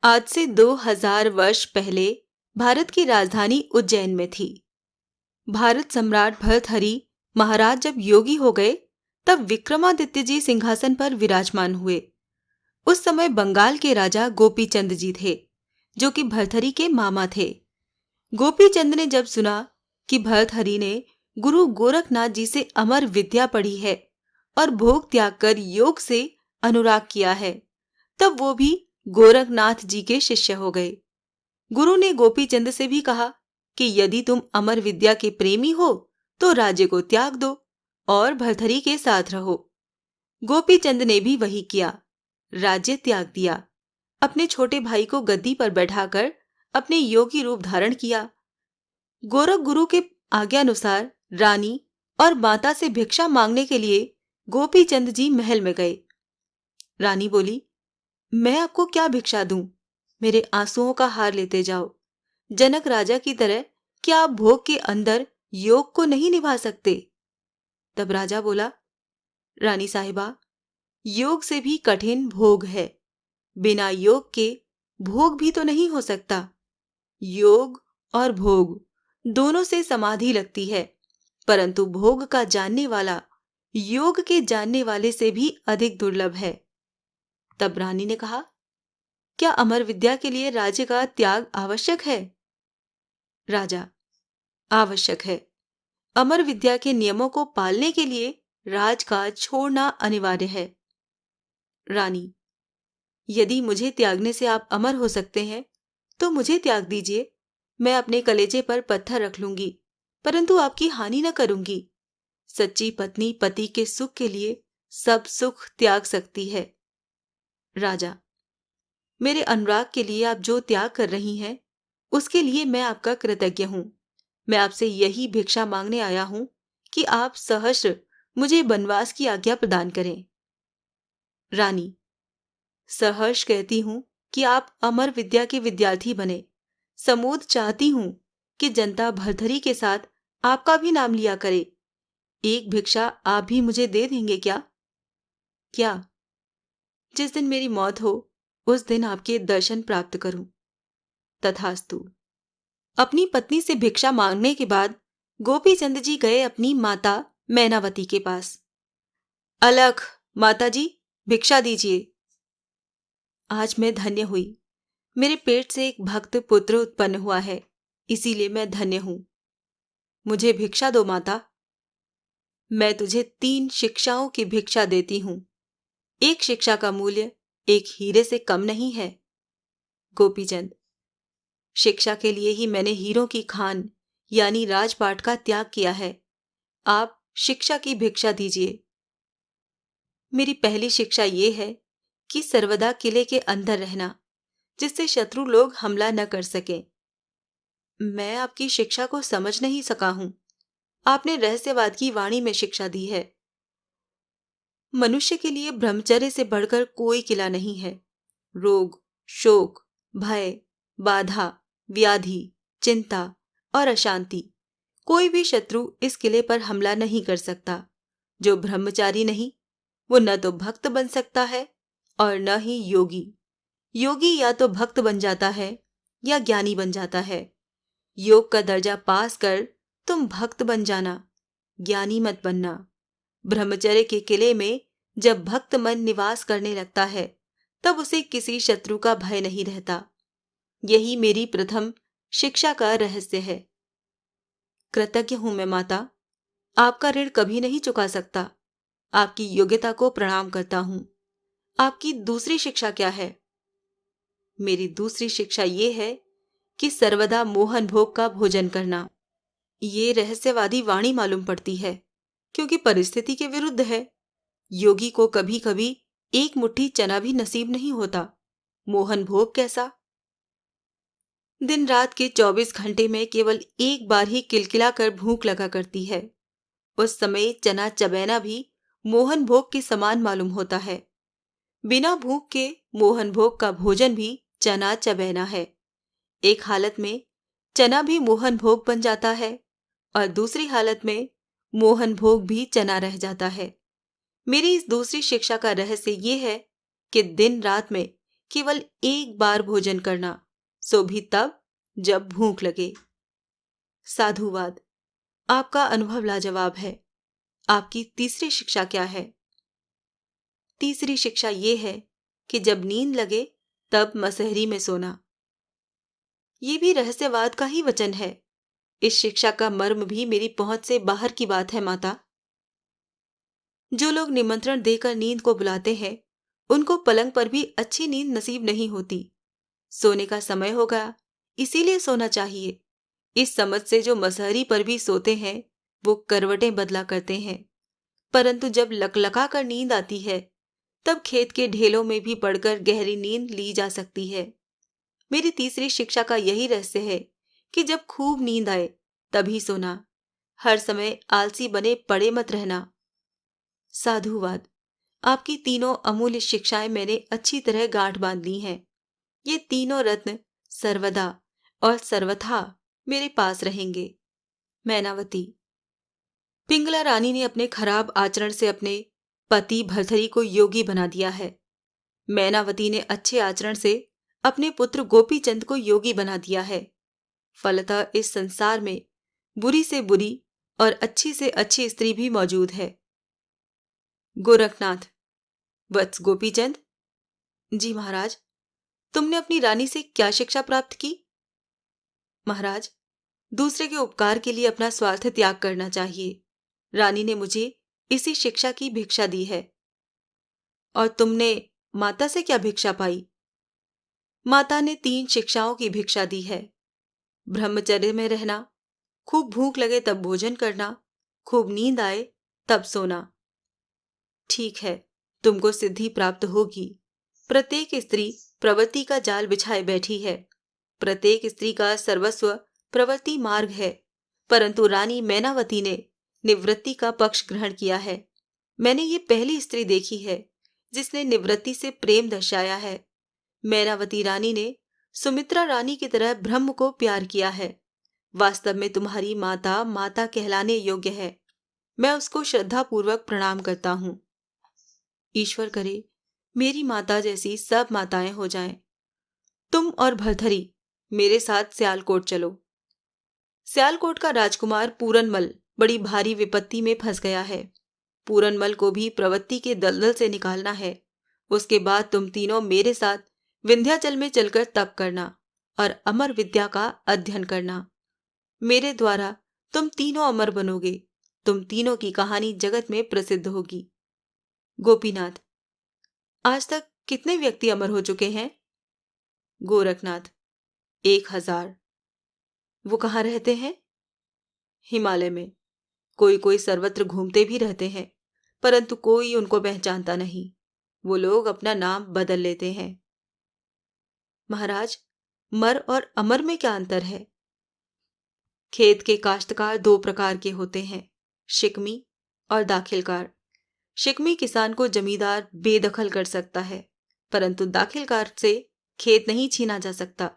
आज से 2000 वर्ष पहले भारत की राजधानी उज्जैन में थी। भारत सम्राट भर्तहरि महाराज जब योगी हो गए, तब विक्रमादित्य जी सिंहासन पर विराजमान हुए। उस समय बंगाल के राजा गोपीचंद जी थे, जो कि भर्तहरि के मामा थे। गोपीचंद ने जब सुना कि भर्तहरि ने गुरु गोरखनाथ जी से अमर विद्या पढ़ी है और भोग त्याग कर योग से अनुराग किया है, तब वो भी गोरखनाथ जी के शिष्य हो गए। गुरु ने गोपीचंद से भी कहा कि यदि तुम अमर विद्या के प्रेमी हो तो राज्य को त्याग दो और भर्तहरि के साथ रहो। गोपीचंद ने भी वही किया, राज्य त्याग दिया। अपने छोटे भाई को गद्दी पर बैठाकर अपने योगी रूप धारण किया। गोरख गुरु के आज्ञानुसार रानी और माता से भिक्षा मांगने के लिए गोपीचंद जी महल में गए। रानी बोली, मैं आपको क्या भिक्षा दूं? मेरे आंसुओं का हार लेते जाओ। जनक राजा की तरह क्या आप भोग के अंदर योग को नहीं निभा सकते? तब राजा बोला, रानी साहिबा, योग से भी कठिन भोग है। बिना योग के भोग भी तो नहीं हो सकता। योग और भोग दोनों से समाधि लगती है, परंतु भोग का जानने वाला योग के जानने वाले से भी अधिक दुर्लभ है। तब रानी ने कहा, क्या अमर विद्या के लिए राज्य का त्याग आवश्यक है? राजा, आवश्यक है। अमर विद्या के नियमों को पालने के लिए राजकाज छोड़ना अनिवार्य है। रानी, यदि मुझे त्यागने से आप अमर हो सकते हैं तो मुझे त्याग दीजिए। मैं अपने कलेजे पर पत्थर रख लूंगी, परंतु आपकी हानि न करूंगी। सच्ची पत्नी पति के सुख के लिए सब सुख त्याग सकती है। राजा, मेरे अनुराग के लिए आप जो त्याग कर रही हैं, उसके लिए मैं आपका कृतज्ञ हूं। मैं आपसे यही भिक्षा मांगने आया हूं कि आप सहर्ष मुझे वनवास की आज्ञा प्रदान करें। रानी, सहर्ष कहती हूं कि आप अमर विद्या के विद्यार्थी बने। समूद चाहती हूं कि जनता भर्तहरि के साथ आपका भी नाम लिया करे। एक भिक्षा आप भी मुझे दे देंगे क्या? क्या? जिस दिन मेरी मौत हो उस दिन आपके दर्शन प्राप्त करूं। तथास्तु। अपनी पत्नी से भिक्षा मांगने के बाद गोपीचंद जी गए अपनी माता मैनावती के पास। अलख, माता जी, भिक्षा दीजिए। आज मैं धन्य हुई। मेरे पेट से एक भक्त पुत्र उत्पन्न हुआ है, इसीलिए मैं धन्य हूं। मुझे भिक्षा दो माता। मैं तुझे 3 शिक्षाओं की भिक्षा देती हूं। एक शिक्षा का मूल्य एक हीरे से कम नहीं है। गोपीचंद, शिक्षा के लिए ही मैंने हीरों की खान यानी राजपाट का त्याग किया है। आप शिक्षा की भिक्षा दीजिए। मेरी पहली शिक्षा ये है कि सर्वदा किले के अंदर रहना, जिससे शत्रु लोग हमला न कर सकें। मैं आपकी शिक्षा को समझ नहीं सका हूं। आपने रहस्यवाद की वाणी में शिक्षा दी है। मनुष्य के लिए ब्रह्मचर्य से बढ़कर कोई किला नहीं है। रोग, शोक, भय, बाधा, व्याधि, चिंता और अशांति, कोई भी शत्रु इस किले पर हमला नहीं कर सकता। जो ब्रह्मचारी नहीं, वो न तो भक्त बन सकता है और न ही योगी। योगी या तो भक्त बन जाता है या ज्ञानी बन जाता है। योग का दर्जा पास कर तुम भक्त बन जाना, ज्ञानी मत बनना। ब्रह्मचर्य के किले में जब भक्त मन निवास करने लगता है, तब उसे किसी शत्रु का भय नहीं रहता। यही मेरी प्रथम शिक्षा का रहस्य है। कृतज्ञ हूं मैं माता। आपका ऋण कभी नहीं चुका सकता। आपकी योग्यता को प्रणाम करता हूं। आपकी दूसरी शिक्षा क्या है? मेरी दूसरी शिक्षा ये है कि सर्वदा मोहन भोग का भोजन करना। ये रहस्यवादी वाणी मालूम पड़ती है, क्योंकि परिस्थिति के विरुद्ध है। योगी को कभी कभी एक मुट्ठी चना भी नसीब नहीं होता, मोहन भोग कैसा? दिन रात के 24 घंटे में केवल एक बार ही किलकिला कर भूख लगा करती है। उस समय चना चबैना भी मोहन भोग के समान मालूम होता है। बिना भूख के मोहन भोग का भोजन भी चना चबैना है। एक हालत में चना भी मोहन भोग बन जाता है और दूसरी हालत में मोहन भोग भी चना रह जाता है। मेरी इस दूसरी शिक्षा का रहस्य ये है कि दिन रात में केवल एक बार भोजन करना, सो भी तब जब भूख लगे। साधुवाद। आपका अनुभव लाजवाब है। आपकी तीसरी शिक्षा क्या है? तीसरी शिक्षा ये है कि जब नींद लगे तब मसहरी में सोना। ये भी रहस्यवाद का ही वचन है। इस शिक्षा का मर्म भी मेरी पहुंच से बाहर की बात है माता। जो लोग निमंत्रण देकर नींद को बुलाते हैं, उनको पलंग पर भी अच्छी नींद नसीब नहीं होती। सोने का समय होगा, इसीलिए सोना चाहिए। इस समझ से जो मसहरी पर भी सोते हैं, वो करवटें बदला करते हैं। परंतु जब लकलका कर नींद आती है, तब खेत के ढेलों में भी पड़कर गहरी नींद ली जा सकती है। मेरी तीसरी शिक्षा का यही रहस्य है कि जब खूब नींद आए तभी सोना। हर समय आलसी बने पड़े मत रहना। साधुवाद। आपकी तीनों अमूल्य शिक्षाएं मैंने अच्छी तरह गांठ बांध ली हैं। ये तीनों रत्न सर्वदा और सर्वथा मेरे पास रहेंगे। मैनावती। पिंगला रानी ने अपने खराब आचरण से अपने पति भर्तरी को योगी बना दिया है। मैनावती ने अच्छे आचरण से अपने पुत्र गोपीचंद को योगी बना दिया है। फलतः इस संसार में बुरी से बुरी और अच्छी से अच्छी स्त्री भी मौजूद है। गोरखनाथ। वत्स गोपीचंद। जी महाराज। तुमने अपनी रानी से क्या शिक्षा प्राप्त की? महाराज, दूसरे के उपकार के लिए अपना स्वार्थ त्याग करना चाहिए। रानी ने मुझे इसी शिक्षा की भिक्षा दी है। और तुमने माता से क्या भिक्षा पाई? माता ने 3 शिक्षाओं की भिक्षा दी है। ब्रह्मचर्य में रहना, खूब भूख लगे तब भोजन करना, खूब नींद आए तब सोना। ठीक है, तुमको सिद्धि प्राप्त होगी। प्रत्येक स्त्री प्रवृत्ति का जाल बिछाए बैठी है। प्रत्येक स्त्री का सर्वस्व प्रवृत्ति मार्ग है, परंतु रानी मैनावती ने निवृत्ति का पक्ष ग्रहण किया है। मैंने ये पहली स्त्री देखी है जिसने निवृत्ति से प्रेम दर्शाया है। मैनावती रानी ने सुमित्रा रानी की तरह ब्रह्म को प्यार किया है। वास्तव में तुम्हारी माता माता कहलाने योग्य है। मैं उसको श्रद्धापूर्वक प्रणाम करता हूँ। ईश्वर करे मेरी माता जैसी सब माताएं हो जाएं। तुम और भर्तरी मेरे साथ सियालकोट चलो। सियालकोट का राजकुमार पूरनमल बड़ी भारी विपत्ति में फंस गया है। पूरनमल को भी प्रवृत्ति के दलदल से निकालना है। उसके बाद तुम तीनों मेरे साथ विंध्याचल में चलकर तप करना और अमर विद्या का अध्ययन करना। मेरे द्वारा तुम तीनों अमर बनोगे। तुम तीनों की कहानी जगत में प्रसिद्ध होगी। गोपीनाथ। आज तक कितने व्यक्ति अमर हो चुके हैं? गोरखनाथ। 1000। वो कहाँ रहते हैं? हिमालय में। कोई कोई सर्वत्र घूमते भी रहते हैं, परंतु कोई उनको पहचानता नहीं। वो लोग अपना नाम बदल लेते हैं। महाराज, मर और अमर में क्या अंतर है? खेत के काश्तकार 2 प्रकार के होते हैं, शिकमी और दाखिलकार। शिकमी किसान को जमींदार बेदखल कर सकता है, परंतु दाखिलकार से खेत नहीं छीना जा सकता।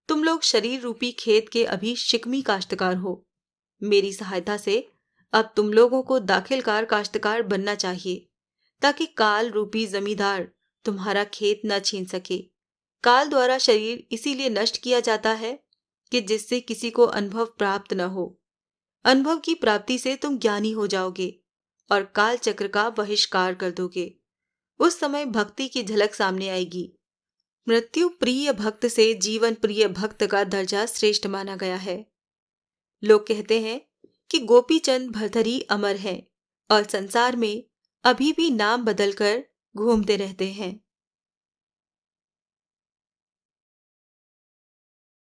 तुम लोग शरीर रूपी खेत के अभी शिकमी काश्तकार हो। मेरी सहायता से अब तुम लोगों को दाखिलकार काश्तकार बनना चाहिए, ताकि काल रूपी जमींदार तुम्हारा खेत न छीन सके। काल द्वारा शरीर इसीलिए नष्ट किया जाता है कि जिससे किसी को अनुभव प्राप्त न हो। अनुभव की प्राप्ति से तुम ज्ञानी हो जाओगे और काल चक्र का बहिष्कार कर दोगे। उस समय भक्ति की झलक सामने आएगी। मृत्यु प्रिय भक्त से जीवन प्रिय भक्त का दर्जा श्रेष्ठ माना गया है। लोग कहते हैं कि गोपीचंद भर्तरी अमर हैं और संसार में अभी भी नाम बदलकर घूमते रहते हैं।